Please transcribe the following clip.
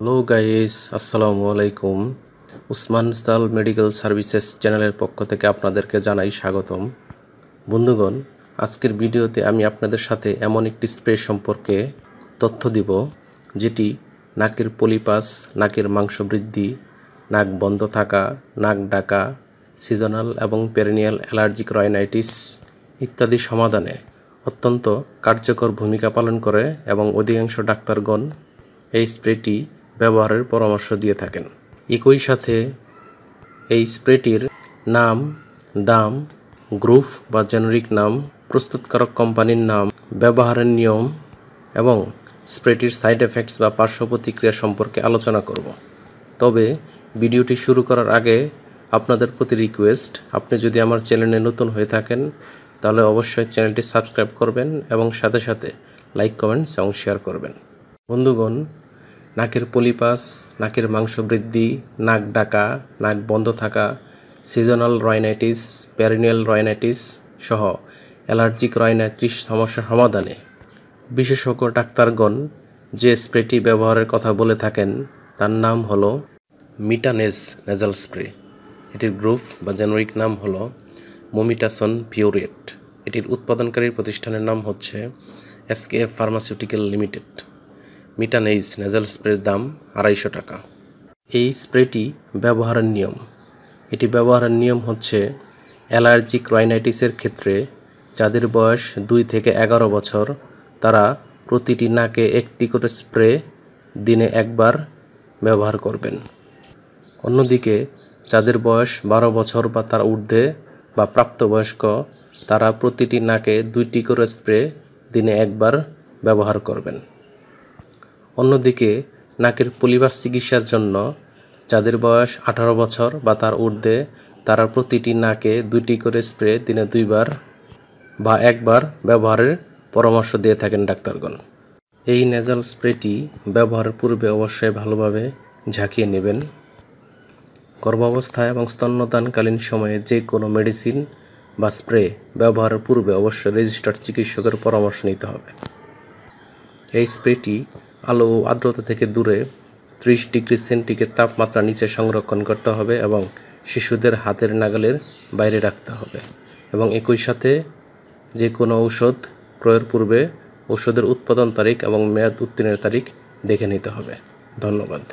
Hello guys, আসসালামু আলাইকুম। উসমান সাল মেডিকেল সার্ভিসেস চ্যানেলের পক্ষ থেকে আপনাদেরকে জানাই স্বাগতম। বন্ধুগণ, আজকের ভিডিওতে আমি আপনাদের সাথে এমন একটি স্প্রে সম্পর্কে তথ্য দিব যেটি নাকের পলিপাস, নাকের মাংস বৃদ্ধি, নাক বন্ধ থাকা, নাক ডাকা, সিজনাল এবং পেরিনিয়াল অ্যালার্জিক রাইনাইটিস ইত্যাদি সমাধানে অত্যন্ত কার্যকর ভূমিকা পালন করে এবং অধিকাংশ ডাক্তারগণ এই স্প্রেটি ব্যবহারের পরামর্শ দিয়ে থাকেন। একই সাথে এই স্প্রেটির নাম, দাম, গ্রুপ বা জেনেরিক নাম, প্রস্তুতকারক কোম্পানির নাম, ব্যবহারের নিয়ম এবং স্প্রেটির সাইড এফেক্টস বা পার্শ্ব প্রতিক্রিয়া সম্পর্কে আলোচনা করব। তবে ভিডিওটি শুরু করার আগে আপনাদের প্রতি রিকোয়েস্ট, আপনি যদি আমার চ্যানেলে নতুন হয়ে থাকেন তাহলে অবশ্যই চ্যানেলটি সাবস্ক্রাইব করবেন এবং সাথে সাথে লাইক, কমেন্টস এবং শেয়ার করবেন। বন্ধুগণ, নাকের পলিপাস, নাকের মাংস বৃদ্ধি, নাক ডাকা, নাক বন্ধ থাকা, সিজনাল রাইনাইটিস, পেরিনিয়াল রাইনাইটিস সহ অ্যালার্জিক রাইনাইটিস সমস্যা সমাধানে বিশেষজ্ঞ ডাক্তারগণ যে স্প্রেটি ব্যবহারের কথা বলে থাকেন তার নাম হলো মিটানেজ নেজাল স্প্রে। এটির গ্রুপ বা জেনেরিক নাম হলো মোমিটাসন পিউরেট। এটির উৎপাদনকারী প্রতিষ্ঠানের নাম হচ্ছে SKF ফার্মাসিউটিক্যাল লিমিটেড। মিটানেজ নেজাল স্প্রের দাম 250 টাকা। এই স্প্রেটি ব্যবহারের নিয়ম, এটি ব্যবহারের নিয়ম হচ্ছে অ্যালার্জিক রাইনাইটিসের ক্ষেত্রে যাদের বয়স 2 থেকে 11 বছর তারা প্রতিটি নাকে একটি করে স্প্রে দিনে একবার ব্যবহার করবেন। অন্যদিকে যাদের বয়স 12 বছর বা তার ঊর্ধ্বে বা প্রাপ্তবয়স্ক তারা প্রতিটি নাকে 2টি করে স্প্রে দিনে একবার ব্যবহার করবেন। অন্যদিকে নাকের পলিপাস চিকিৎসার জন্য যাদের বয়স 18 বছর বা তার ঊর্ধ্বে তারা প্রতিটি নাকে 2টি করে স্প্রে দিনে 2বার বা একবার ব্যবহারের পরামর্শ দিয়ে থাকেন ডাক্তারগণ। এই নেজাল স্প্রেটি ব্যবহারের পূর্বে অবশ্যই ভালোভাবে ঝাঁকিয়ে নেবেন। গর্ভাবস্থায় এবং স্তন্যদানকালীন সময়ে যে কোনো মেডিসিন বা স্প্রে ব্যবহারের পূর্বে অবশ্যই রেজিস্টার্ড চিকিৎসকের পরামর্শ নিতে হবে। এই স্প্রেটি আলো ও আর্দ্রতা থেকে দূরে 30 ডিগ্রি সেন্টিগ্রেড তাপমাত্রা নিচে সংরক্ষণ করতে হবে এবং শিশুদের হাতের নাগালের বাইরে রাখতে হবে এবং একই সাথে যে কোনো ঔষধ ক্রয়ের পূর্বে ঔষধের উৎপাদন তারিখ এবং মেয়াদ উত্তীর্ণের তারিখ দেখে নিতে হবে। ধন্যবাদ।